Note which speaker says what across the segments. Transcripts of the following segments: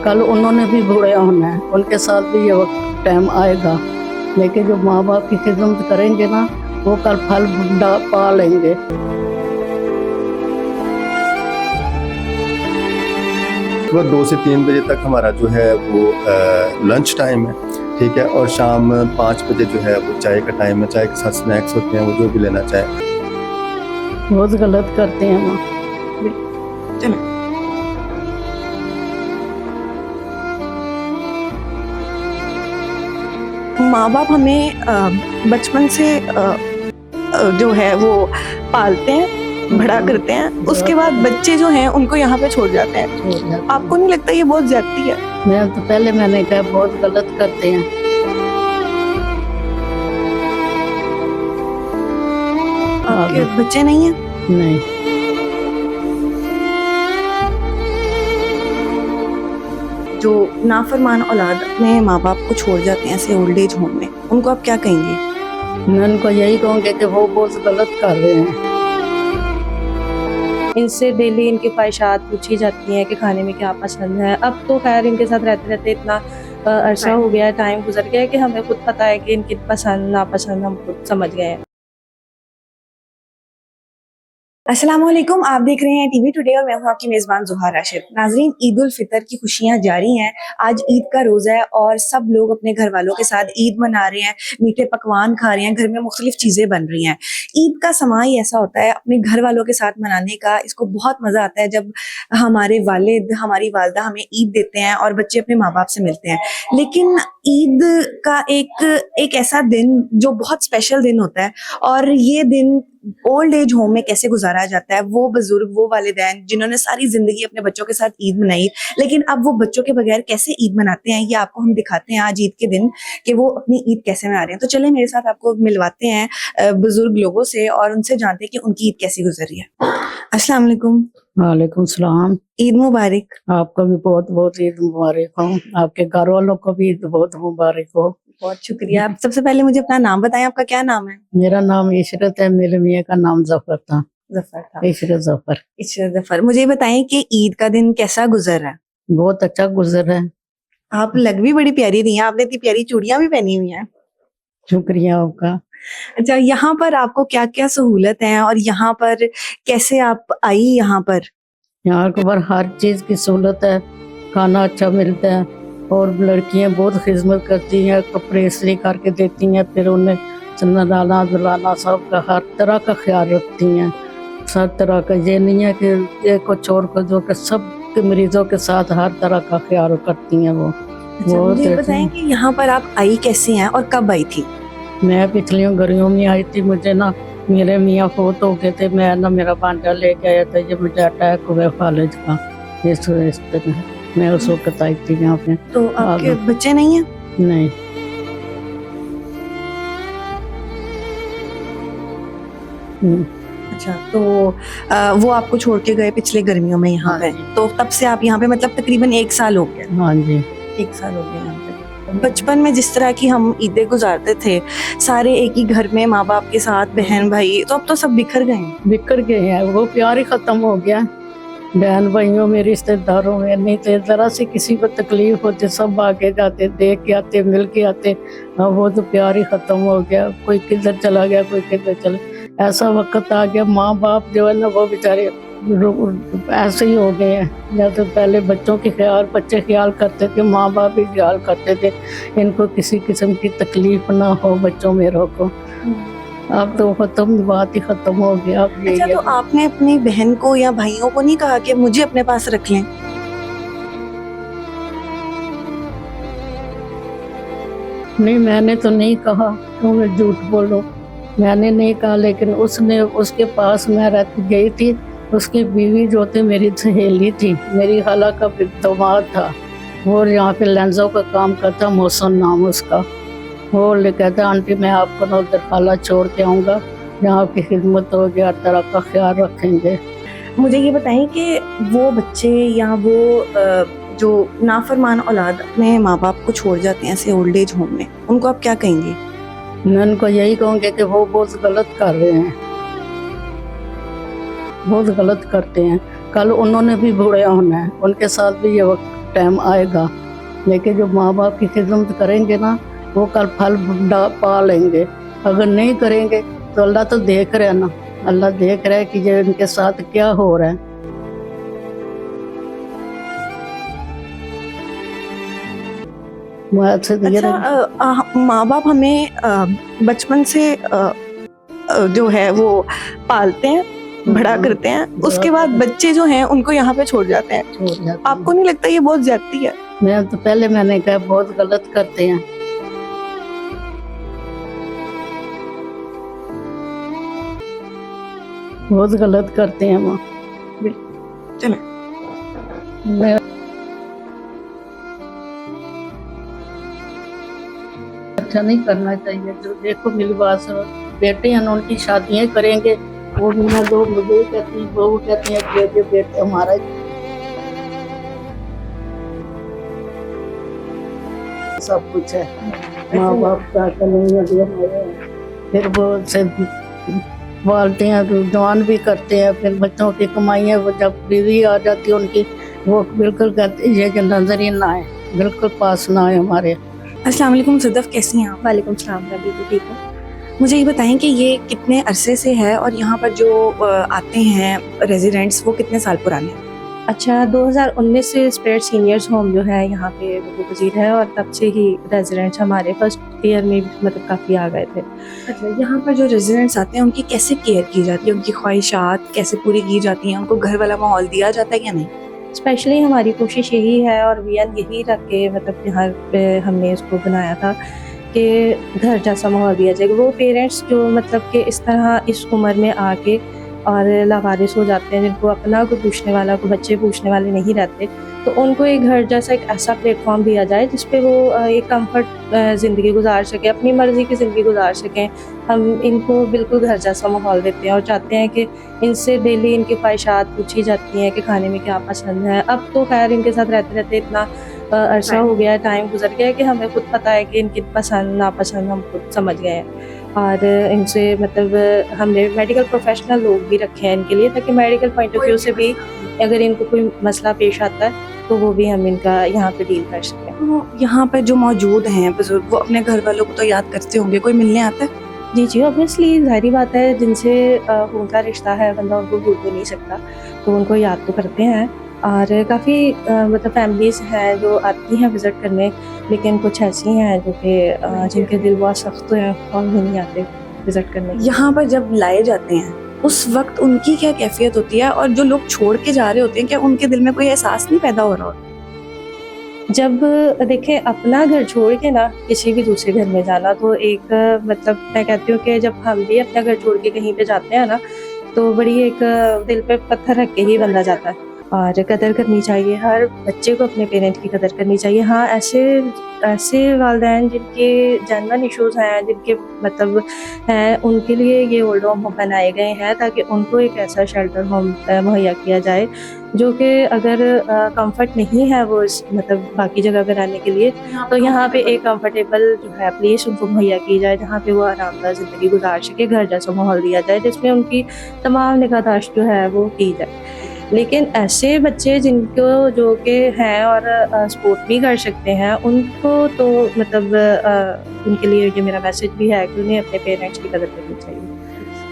Speaker 1: कल उन्होंने भी बूढ़े होना है, उनके साथ भी ये वक्त टाइम आएगा। लेकिन जो माँ बाप की खिदमत करेंगे ना, वो कल फल पा लेंगे।
Speaker 2: सुबह 2 से 3 बजे तक हमारा जो है वो लंच टाइम है, ठीक है। और शाम 5 बजे जो है वो चाय का टाइम है। चाय के साथ स्नैक्स होते हैं, वो जो भी लेना चाहे।
Speaker 1: बहुत गलत करते हैं माँ।
Speaker 3: चलो माँ बाप हमें बचपन से जो है वो पालते हैं, बड़ा करते हैं, उसके बाद बच्चे जो हैं उनको यहाँ पे छोड़ जाते हैं। आपको नहीं लगता ये बहुत ज्यादती है?
Speaker 1: मैंने कहा बहुत गलत करते हैं।
Speaker 3: आपके बच्चे नहीं हैं?
Speaker 1: नहीं।
Speaker 3: जो नाफरमान औलाद अपने माँ बाप को छोड़ जाते हैं ऐसे ओल्ड एज होम में, उनको आप क्या कहेंगे?
Speaker 1: मैं उनको यही कहूँगी कि वो बहुत गलत कर रहे हैं।
Speaker 4: इनसे डेली इनकी ख्वाहिशात पूछी जाती हैं कि खाने में क्या पसंद है। अब तो खैर इनके साथ रहते रहते इतना अरसा हो गया है, टाइम गुजर गया है कि हमें खुद पता है कि इनकी पसंद नापसंद हम खुद समझ गए हैं।
Speaker 3: अस्सलाम वालेकुम, आप देख रहे हैं टीवी टुडे और मैं हूं आपकी मेजबान जुहा राशिद। नाजरीन, ईद उल फितर की खुशियां जारी हैं। आज ईद का रोजा है और सब लोग अपने घर वालों के साथ ईद मना रहे हैं, मीठे पकवान खा रहे हैं, घर में मुख्तलिफ चीजें बन रही हैं। ईद का समा ही ऐसा होता है अपने घर वालों के साथ मनाने का। इसको बहुत मजा आता है जब हमारे वालिद, हमारी वालदा हमें ईद देते हैं और बच्चे अपने माँ बाप से मिलते हैं। लेकिन ईद का एक ऐसा दिन जो बहुत स्पेशल दिन होता है, और ये दिन ओल्ड एज होम में कैसे गुजारा जाता है। वो बुजुर्ग, वो वालिदैन जिन्होंने सारी जिंदगी अपने बच्चों के साथ ईद मनाई, लेकिन अब वो बच्चों के बगैर कैसे ईद मनाते हैं, ये आपको हम दिखाते हैं आज ईद के दिन कि वो अपनी ईद कैसे मना रहे हैं। तो चले मेरे साथ आपको मिलवाते हैं बुजुर्ग लोगों से और उनसे जानते हैं कि उनकी ईद कैसी गुजरी है। अस्सलाम वालेकुम।
Speaker 1: वालेकुम सलाम।
Speaker 3: ईद मुबारक।
Speaker 1: आपको भी बहुत बहुत ईद मुबारक हो। आपके घर वालों को भी ईद बहुत मुबारक हो।
Speaker 3: बहुत शुक्रिया। आप सबसे पहले मुझे अपना नाम बताएं, आपका क्या नाम है?
Speaker 1: मेरा नाम इशरत है, मेरे मियाँ का नाम जफर था।
Speaker 3: जफर था।
Speaker 1: इशरत जफर।
Speaker 3: इशरत जफर। मुझे बताएं कि ईद का दिन कैसा गुजर रहा है?
Speaker 1: बहुत अच्छा गुजर है।
Speaker 3: आप लग भी बड़ी प्यारी रही हैं, आपने इतनी प्यारी चूड़ियां भी पहनी हुई हैं।
Speaker 1: शुक्रिया आपका।
Speaker 3: अच्छा, यहाँ पर आपको क्या क्या सहूलत है और यहाँ पर कैसे आप आई? यहाँ
Speaker 1: पर हर चीज की सहूलत है, खाना अच्छा मिलता है और लड़कियां बहुत खिदमत करती हैं, कपड़े इस्त्री करके देती हैं, फिर उन्हें नहलाना धुलाना सब का हर तरह का ख्याल रखती हैं। सब तरह का, ये नहीं है कि एक को छोड़ कर जो कि सब के मरीजों के साथ हर तरह का ख्याल करती हैं वो।
Speaker 3: अच्छा, मुझे बताएं कि यहाँ पर आप आई कैसे हैं और कब आई थी?
Speaker 1: मैं पिछली गर्मियों में आई थी। मुझे ना मेरे मियाँ फोत हो गए थे, मैं ना मेरा भांजा लेके आया था, जब मुझे अटैक हुआ फालिज का, इस तरह मैं उस वक्त आई थी यहाँ पे।
Speaker 3: तो आपके बच्चे नहीं हैं?
Speaker 1: नहीं।
Speaker 3: अच्छा, तो वो आपको छोड़ के गए पिछले गर्मियों में यहाँ पे, तो तब से आप यहाँ पे मतलब तकरीबन 1 साल हो गया?
Speaker 1: हाँ जी,
Speaker 3: 1 साल हो गया यहाँ पे। बचपन में जिस तरह की हम ईदें गुजारते थे, सारे एक ही घर में माँ बाप के साथ, बहन भाई, तो अब तो सब बिखर गए हैं। वो प्यार ही खत्म हो गया। बहन भाइयों में, रिश्तेदारों में नहीं थे, जरा से किसी को तकलीफ होती सब आगे जाते, देख के आते, मिल के आते। वो तो प्यार ही खत्म हो गया। कोई किधर चला गया, कोई किधर चला। ऐसा वक्त आ गया, माँ बाप जो है ना वो बेचारे ऐसे ही हो गए हैं। या तो पहले बच्चों के ख्याल बच्चे ख्याल करते थे, माँ बाप भी ख्याल करते थे, इनको किसी किस्म की तकलीफ ना हो बच्चों मेरों को। अब तो खत्म, बात ही खत्म हो गया। अच्छा, तो आपने अपनी बहन को या भाइयों को नहीं कहा कि मुझे अपने पास रख लें?
Speaker 1: नहीं, मैंने तो नहीं कहा, तो मैं झूठ बोलूं, मैंने नहीं कहा। लेकिन उसने, उसके पास मैं रहती गई थी, उसकी बीवी जो थी मेरी सहेली थी, मेरी खाला का दामाद था, वो यहाँ पे लेंसों का काम करता, मौसम नाम उसका। वो ले कहता आंटी मैं आपको ना उधर खाला छोड़ के आऊँगा, यहाँ आपकी खिदमत होगी, हर तरह का ख्याल रखेंगे।
Speaker 3: मुझे ये बताएं कि वो बच्चे या वो जो नाफरमान औलाद अपने माँ बाप को छोड़ जाते हैं ऐसे ओल्ड एज होम में, उनको आप क्या कहेंगे?
Speaker 1: मैं उनको यही कहूँगी कि वो बहुत गलत कर रहे हैं, बहुत गलत करते हैं। कल उन्होंने भी बूढ़े होना है, उनके साथ भी ये वक्त टाइम आएगा, लेकिन जो माँ बाप की खिदमत करेंगे ना वो कल फल पा लेंगे। अगर नहीं करेंगे तो अल्लाह तो देख रहा है ना, अल्लाह देख रहा है कि ये इनके साथ क्या हो रहा है।
Speaker 3: अच्छा, माँ बाप हमें बचपन से जो है वो पालते हैं, बड़ा करते हैं, उसके बाद बच्चे जो हैं उनको यहाँ पे छोड़ जाते हैं। आपको नहीं लगता ये बहुत ज्यादती है?
Speaker 1: मैंने कहा बहुत गलत करते हैं। बहुत गलत करते हैं माँ।
Speaker 3: चले
Speaker 1: मैं अच्छा नहीं करना चाहिए। जो देखो मेरी बात सुनो, बेटे हैं उनकी शादियां करेंगे, वो बिना दो मुझे कहती हैं, बहू कहती है बेटे बेटे हमारा सब कुछ है, माँ बाप का नहीं है हमारे। फिर वो से पालते हैं, जवान भी करते हैं, फिर बच्चों की कमाई है, वो जब बीवी आ जाती है उनकी वो बिल्कुल कहते ये कि नजर ही ना आए, बिल्कुल पास ना आए हमारे।
Speaker 3: अस्सलाम वालेकुम सदफ, कैसी हैं आप?
Speaker 4: वालेकुम सलाम, मैं बिल्कुल ठीक हूँ।
Speaker 3: मुझे ये बताएं कि ये कितने अरसे से है और यहाँ पर जो आते हैं रेजिडेंट्स वो कितने साल पुराने हैं?
Speaker 4: अच्छा, 2019 से स्पिरिट सीनियर्स होम जो है यहाँ पे वजीर है, और तब से ही रेजिडेंट्स हमारे फर्स्ट ईयर में मतलब काफ़ी आ गए थे।
Speaker 3: अच्छा, यहाँ पर जो रेजिडेंट्स आते हैं उनकी कैसे केयर की जाती है, उनकी ख्वाहिशात कैसे पूरी की जाती हैं, उनको घर वाला माहौल दिया जाता है या नहीं?
Speaker 4: स्पेशली हमारी कोशिश यही है और विजन यही रख के मतलब यहाँ पे हमने इसको बनाया था कि घर जैसा माहौल दिया जाएगा। वो पेरेंट्स जो मतलब कि इस तरह इस उम्र में आके और लावारिस हो जाते हैं, जिनको अपना कोई पूछने वाला, कोई बच्चे पूछने वाले नहीं रहते, तो उनको एक घर जैसा एक ऐसा प्लेटफॉर्म दिया जाए जिसपे वो एक कंफर्ट ज़िंदगी गुजार सकें, अपनी मर्ज़ी की ज़िंदगी गुजार सकें। हम इनको बिल्कुल घर जैसा माहौल देते हैं और चाहते हैं कि इनसे डेली इनकी ख्वाहिशात पूछी जाती हैं कि खाने में क्या पसंद है। अब तो खैर इनके साथ रहते रहते इतना अरसा हो गया है, टाइम गुजर गया है कि हमें खुद पता है कि इनकी पसंद नापसंद हम खुद समझ गए हैं। और इनसे मतलब हमने मेडिकल प्रोफेशनल लोग भी रखे हैं इनके लिए, ताकि मेडिकल पॉइंट ऑफ व्यू से भी अगर इनको कोई मसला पेश आता है तो वो भी हम इनका यहाँ पे डील कर सकें।
Speaker 3: तो यहाँ पर जो मौजूद हैं बुजुर्ग, वो अपने घर वालों को तो याद करते होंगे, कोई मिलने आता है?
Speaker 4: जी जी, ऑब्वियसली जाहिर बात है, जिनसे उनका रिश्ता है बंदा उनको भूल तो नहीं सकता, तो उनको याद तो करते हैं। और काफ़ी मतलब फैमिलीज़ हैं जो आती हैं विज़िट करने, लेकिन कुछ ऐसी हैं जो कि जिनके दिल बहुत सख्त हैं और वो नहीं आते विज़िट करने।
Speaker 3: यहाँ पर जब लाए जाते हैं उस वक्त उनकी क्या कैफियत होती है, और जो लोग छोड़ के जा रहे होते हैं क्या उनके दिल में कोई एहसास नहीं पैदा हो रहा होता?
Speaker 4: जब देखें अपना घर छोड़ के ना किसी भी दूसरे घर में जाना, तो एक मतलब मैं कहती हूँ कि जब हम भी अपना घर छोड़ के कहीं पे जाते हैं ना, तो बड़ी एक दिल पे पत्थर रख के ही बंदा जाता है। और कदर करनी चाहिए, हर बच्चे को अपने पेरेंट की कदर करनी चाहिए। हाँ, ऐसे वालिदैन जिनके जनरल इश्यूज़ हैं, जिनके मतलब हैं, उनके लिए ये ओल्ड होम बनाए गए हैं ताकि उनको एक ऐसा शेल्टर होम मुहैया किया जाए जो कि अगर कंफर्ट नहीं है वो इस मतलब बाकी जगह पर रहने के लिए, तो यहाँ पे एक कंफर्टेबल जो है प्लेस उनको मुहैया की जाए जहाँ पे वो आरामदार ज़िंदगी गुजार सके, घर जैसा माहौल दिया जाए जिसमें उनकी तमाम निगहदाश्त जो है वो की जाए। लेकिन ऐसे बच्चे जिनको जो कि हैं और सपोर्ट भी कर सकते हैं, उनको तो मतलब उनके लिए ये मेरा मैसेज भी है कि उन्हें अपने पेरेंट्स की कदर करनी चाहिए।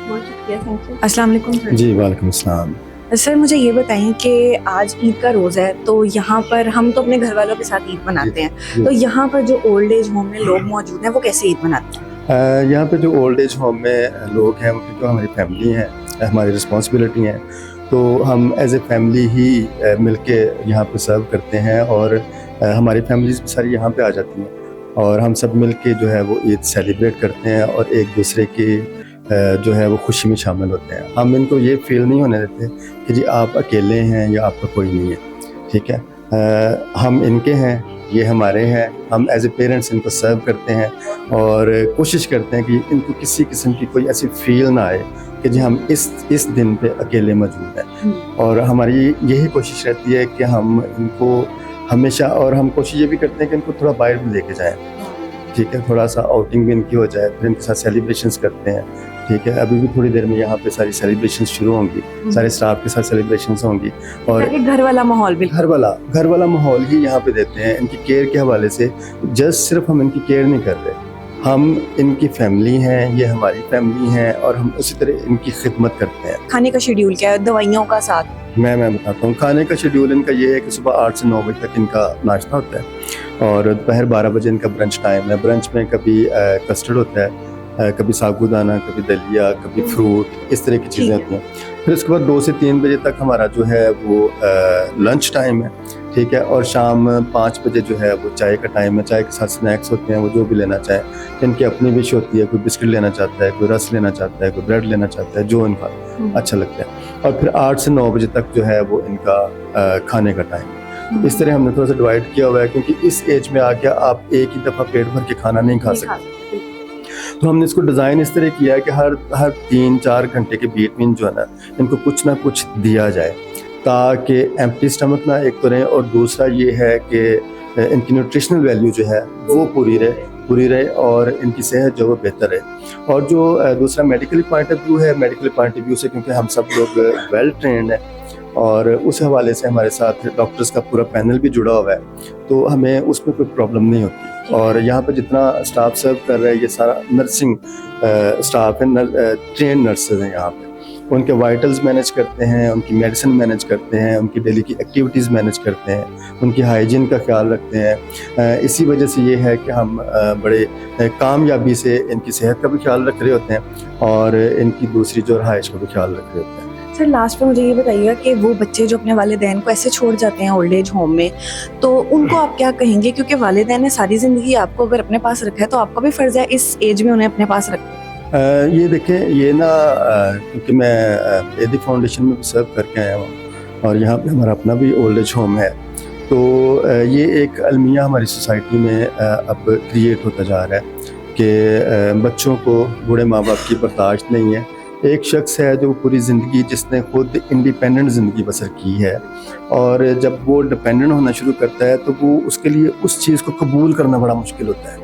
Speaker 4: बहुत शुक्रिया, थैंक यू।
Speaker 3: अस्सलाम वालेकुम सर।
Speaker 2: जी वालेकुम सलाम।
Speaker 3: सर मुझे ये बताएं कि आज ईद का रोज़ा है, तो यहाँ पर हम तो अपने घर वालों के साथ ईद मनाते हैं, तो यहाँ पर जो ओल्ड एज होम में लोग मौजूद हैं वो कैसे ईद मनाते हैं?
Speaker 2: यहाँ पे जो ओल्ड एज होम में लोग हैं उनकी तो हमारी फैमिली है, हमारी रिस्पॉन्सिबिलिटी है, तो हम एज ए फैमिली ही मिलके यहाँ पे सर्व करते हैं, और हमारी फैमिलीज भी सारी यहाँ पे आ जाती हैं और हम सब मिलके जो है वो ईद सेलिब्रेट करते हैं और एक दूसरे की जो है वो खुशी में शामिल होते हैं। हम इनको ये फील नहीं होने देते कि जी आप अकेले हैं या आपका कोई नहीं है, ठीक है। हम इनके हैं, ये हमारे हैं, हम एज ए पेरेंट्स इनको सर्व करते हैं और कोशिश करते हैं कि इनको किसी किस्म की कोई ऐसी फील ना आए कि जी हम इस दिन पे अकेले मौजूद हैं। और हमारी यही कोशिश रहती है कि हम इनको हमेशा, और हम कोशिश ये भी करते हैं कि इनको थोड़ा बाहर भी लेके जाएं, ठीक है, थोड़ा सा आउटिंग भी इनकी हो जाए, फिर इनके साथ सेलिब्रेशंस करते हैं, ठीक है। अभी भी थोड़ी देर में यहाँ पे सारी सेलिब्रेशंस शुरू होंगी, सारे स्टाफ के साथ सेलिब्रेशंस होंगी और
Speaker 3: ताकि घर वाला माहौल भी
Speaker 2: घर वाला माहौल ही यहाँ पे देते हैं। इनकी केयर के हवाले से जस्ट सिर्फ हम इनकी केयर नहीं कर रहे, हम इनकी फैमिली हैं, ये हमारी फैमिली हैं और हम उसी तरह इनकी खिदमत करते हैं।
Speaker 3: खाने का शेड्यूल क्या है, दवाइयों का साथ?
Speaker 2: मैं बताता हूँ। खाने का शेड्यूल इनका ये है कि सुबह 8 से 9 बजे तक इनका नाश्ता होता है और दोपहर 12 बजे इनका ब्रंच टाइम है। ब्रंच में कभी कस्टर्ड होता है, कभी साबूदाना, कभी दलिया, कभी फ्रूट, इस तरह की चीज़ें होती हैं। फिर उसके बाद 2 से 3 बजे तक हमारा जो है वो लंच टाइम है, ठीक है। और शाम 5 बजे जो है वो चाय का टाइम है। चाय के साथ स्नैक्स होते हैं, वो जो भी लेना चाहे, इनकी अपनी विश होती है। कोई बिस्किट लेना चाहता है, कोई रस लेना चाहता है, कोई ब्रेड लेना चाहता है, जो इनका अच्छा लगता है। और फिर 8 से 9 बजे तक जो है वो इनका खाने का टाइम है। इस तरह हमने थोड़ा सा डिवाइड किया हुआ है, क्योंकि इस एज में आके आप एक ही दफ़ा पेट भर के खाना नहीं खा सकते। तो हमने इसको डिज़ाइन इस तरह किया है कि हर 3-4 घंटे के बीच में जो है ना, इनको कुछ ना कुछ दिया जाए, ताकि एम्प्टी स्टमक ना एक तो रहे, और दूसरा ये है कि इनकी न्यूट्रिशनल वैल्यू जो है वो पूरी रहे और इनकी सेहत जो है बेहतर रहे। और जो दूसरा मेडिकल पॉइंट ऑफ व्यू है, मेडिकल पॉइंट ऑफ व्यू से क्योंकि हम सब लोग वेल ट्रेंड हैं और उस हवाले से हमारे साथ डॉक्टर्स का पूरा पैनल भी जुड़ा हुआ है, तो हमें उसमें कोई प्रॉब्लम नहीं होती। और यहाँ पे जितना स्टाफ सर्व कर रहा है ये सारा नर्सिंग स्टाफ है, ट्रेन नर्सेज हैं यहाँ पे। उनके वाइटल्स मैनेज करते हैं, उनकी मेडिसिन मैनेज करते हैं, उनकी डेली की एक्टिविटीज़ मैनेज करते हैं, उनकी हाइजीन का ख्याल रखते हैं। इसी वजह से ये है कि हम बड़े कामयाबी से इनकी सेहत का भी ख्याल रख रहे होते हैं और इनकी दूसरी जो रहाइश का भी ख्याल रख रहे होते हैं।
Speaker 3: सर लास्ट में मुझे ये बताइएगा कि वो बच्चे जो अपने वालिदैन को ऐसे छोड़ जाते हैं ओल्ड एज होम में, तो उनको आप क्या कहेंगे? क्योंकि वालिदैन ने सारी ज़िंदगी आपको अगर अपने पास रखा है तो आपका भी फ़र्ज़ है इस एज में उन्हें अपने पास रखना।
Speaker 2: ये देखें, ये ना क्योंकि मैं एदी फाउंडेशन में भी सर्व करके आया हूँ और यहाँ पे हमारा अपना भी ओल्ड एज होम है, तो ये एक अलमिया हमारी सोसाइटी में अब क्रिएट होता जा रहा है कि बच्चों को बूढ़े माँ बाप की बर्दाश्त नहीं है। एक शख्स है जो पूरी ज़िंदगी जिसने खुद इंडिपेंडेंट ज़िंदगी बसर की है, और जब वो डिपेंडेंट होना शुरू करता है तो वो उसके लिए उस चीज़ को कबूल करना बड़ा मुश्किल होता है।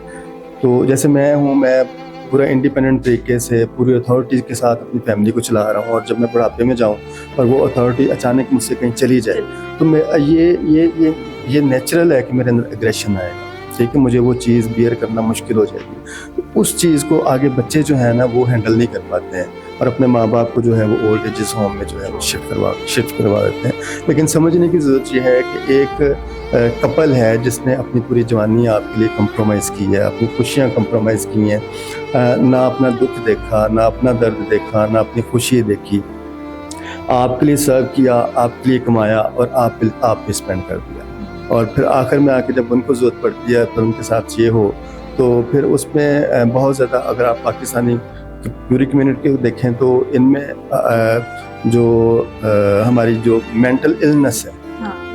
Speaker 2: तो जैसे मैं हूँ, मैं पूरा इंडिपेंडेंट तरीके से पूरी अथॉरिटी के साथ अपनी फैमिली को चला रहा हूँ, और जब मैं बुढ़ापे में जाऊँ और वो अथॉरिटी अचानक मुझसे कहीं चली जाए तो मैं ये नेचुरल है कि मेरे अंदर एग्रेशन आएगा, ठीक है। मुझे वो चीज़ बियर करना मुश्किल हो जाएगी। तो उस चीज़ को आगे बच्चे जो है ना वो हैंडल नहीं कर पाते हैं और अपने माँ बाप को जो है वो ओल्ड एजेस होम में जो है वो शिफ्ट करवा देते हैं। लेकिन समझने की ज़रूरत ये है कि एक कपल है जिसने अपनी पूरी जवानी आपके लिए कंप्रोमाइज़ की है, अपनी खुशियाँ कंप्रोमाइज़ की हैं, ना अपना दुख देखा, ना अपना दर्द देखा, ना अपनी खुशी देखी, आपके लिए सर्व किया, आपके लिए कमाया और आप पे स्पेंड कर दिया। और फिर आखिर में आके जब उनको ज़रूरत पड़ती है तो उनके साथ ये हो, तो फिर उसमें बहुत ज़्यादा, अगर आप पाकिस्तानी पूरी कम्युनिटी को देखें तो इनमें जो हमारी जो मेंटल इलनेस है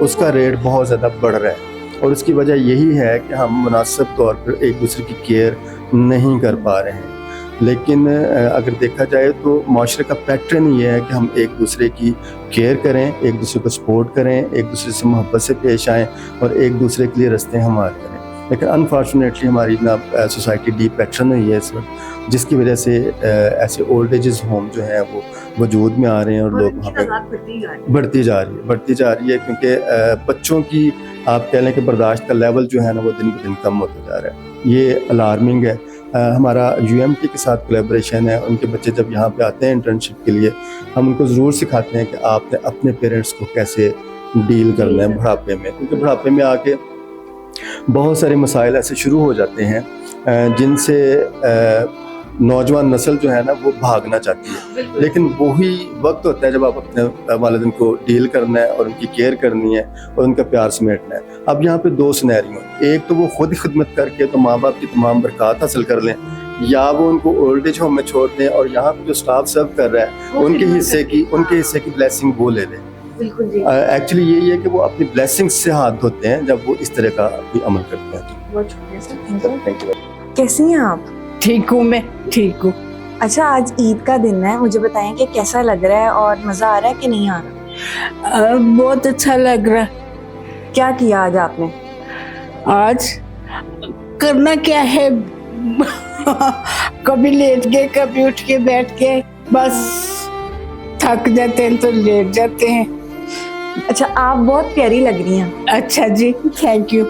Speaker 2: उसका रेट बहुत ज़्यादा बढ़ रहा है, और उसकी वजह यही है कि हम मुनासिब तौर पर एक दूसरे की केयर नहीं कर पा रहे हैं। लेकिन अगर देखा जाए तो माशरे का पैटर्न ये है कि हम एक दूसरे की केयर करें, एक दूसरे को सपोर्ट करें, एक दूसरे से मोहब्बत से पेश आएँ और एक दूसरे के लिए रास्ते हमार करें। लेकिन अनफॉर्चुनेटली हमारी ना सोसाइटी डीप पैटर्न हुई है इस वक्त, जिसकी वजह से ऐसे ओल्ड एजेस होम जो हैं वो वजूद में आ रहे हैं और लोग वहाँ पे बढ़ती जा रही है क्योंकि बच्चों की आप कह लें कि बर्दाश्त का लेवल जो है ना वो दिन ब दिन कम होता जा रहा है। ये अलार्मिंग है। हमारा UMT के साथ कोलैबोरेशन है। उनके बच्चे जब यहाँ पे आते हैं इंटर्नशिप के लिए, हम उनको ज़रूर सिखाते हैं कि आपने अपने पेरेंट्स को कैसे डील करना है बुढ़ापे में, क्योंकि बुढ़ापे में आके बहुत सारे मसाइल ऐसे शुरू हो जाते हैं जिनसे नौजवान नस्ल जो है ना वो भागना चाहती है। लेकिन वही वक्त होता है जब आप अपने वालिदैन को डील करना है और उनकी केयर करनी है और उनका प्यार समेटना है। अब यहाँ पे 2 सिनेरियो, एक तो वो खुद खिदमत करके तो माँ बाप की तमाम बरकत हासिल कर लें, या वो उनको ओल्ड एज होम में छोड़ दें और यहाँ पे जो स्टाफ सर्व कर रहा है उनके हिस्से की ब्लेसिंग वो ले लें। एक्चुअली यही है कि वो अपनी ब्लेसिंग से हाथ धोते हैं जब वो इस तरह का कोई अमल करते हैं।
Speaker 3: कैसी हैं आप?
Speaker 1: ठीक हूँ, मैं ठीक हूँ।
Speaker 3: अच्छा, आज ईद का दिन है, मुझे बताएं कि कैसा लग रहा है और मज़ा आ रहा है कि नहीं आ रहा?
Speaker 1: बहुत अच्छा लग रहा है।
Speaker 3: क्या किया आज आपने?
Speaker 1: आज करना क्या है कभी लेट गए, कभी उठ के बैठ के, बस थक जाते हैं तो लेट जाते हैं।
Speaker 3: अच्छा, आप बहुत प्यारी लग रही हैं।
Speaker 1: अच्छा जी, थैंक यू,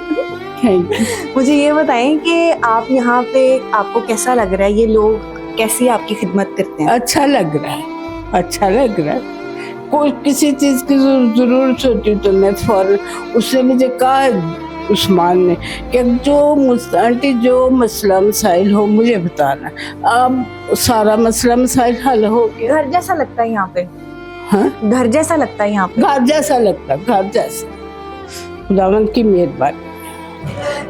Speaker 1: थैंक यू।
Speaker 3: मुझे ये बताएं कि आप यहाँ पे, आपको कैसा लग रहा है? ये लोग कैसी आपकी खिदमत करते हैं?
Speaker 1: अच्छा लग रहा है, अच्छा लग रहा है। कोई किसी चीज की जरूरत होती तो मैं फौरन, उसने मुझे कहा उस्मान ने कि जो आंटी जो मसला मसाइल हो मुझे बताना। अब सारा मसला मसाइल हल हो गया।
Speaker 3: घर जैसा लगता है यहाँ पे?
Speaker 1: हाँ,
Speaker 3: घर जैसा लगता है यहाँ पे?
Speaker 1: घर जैसा लगता, घर जैसा। खुदावंद की मेहरबानी।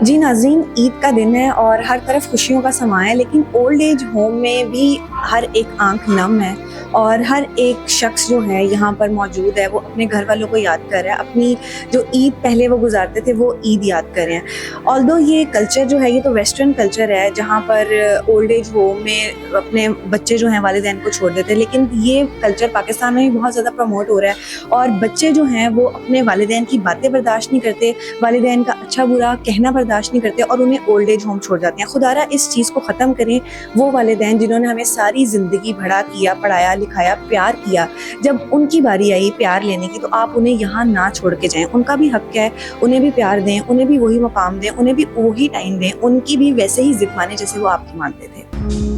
Speaker 3: जी नाज़रीन, ईद का दिन है और हर तरफ खुशियों का समा है, लेकिन ओल्ड एज होम में भी हर एक आंख नम है और हर एक शख्स जो है यहाँ पर मौजूद है वो अपने घर वालों को याद कर रहा है। अपनी जो ईद पहले वो गुजारते थे वो ईद याद कर रहे हैं। ऑल्दो ये कल्चर जो है ये तो वेस्टर्न कल्चर है जहाँ पर ओल्ड एज होम में अपने बच्चे जो हैं वालिदैन को छोड़ देते हैं, लेकिन ये कल्चर पाकिस्तान में भी बहुत ज़्यादा प्रमोट हो रहा है और बच्चे जो हैं वो अपने वालिदैन की बातें बर्दाश्त नहीं करते, वालिदैन का अच्छा बुरा कहना बर्दाश्त नहीं करते और उन्हें ओल्ड एज होम छोड़ जाते हैं। खुदारा इस चीज़ को ख़त्म करें। वो वालिदैन जिन्होंने हमें सारी ज़िंदगी बड़ा किया, पढ़ाया लिखाया, प्यार किया, जब उनकी बारी आई प्यार लेने की तो आप उन्हें यहाँ ना छोड़ के जाएं। उनका भी हक है, उन्हें भी प्यार दें, उन्हें भी वही मकाम दें, उन्हें भी वही टाइम दें, उनकी भी वैसे ही जिद माने जैसे वो आपकी मानते थे।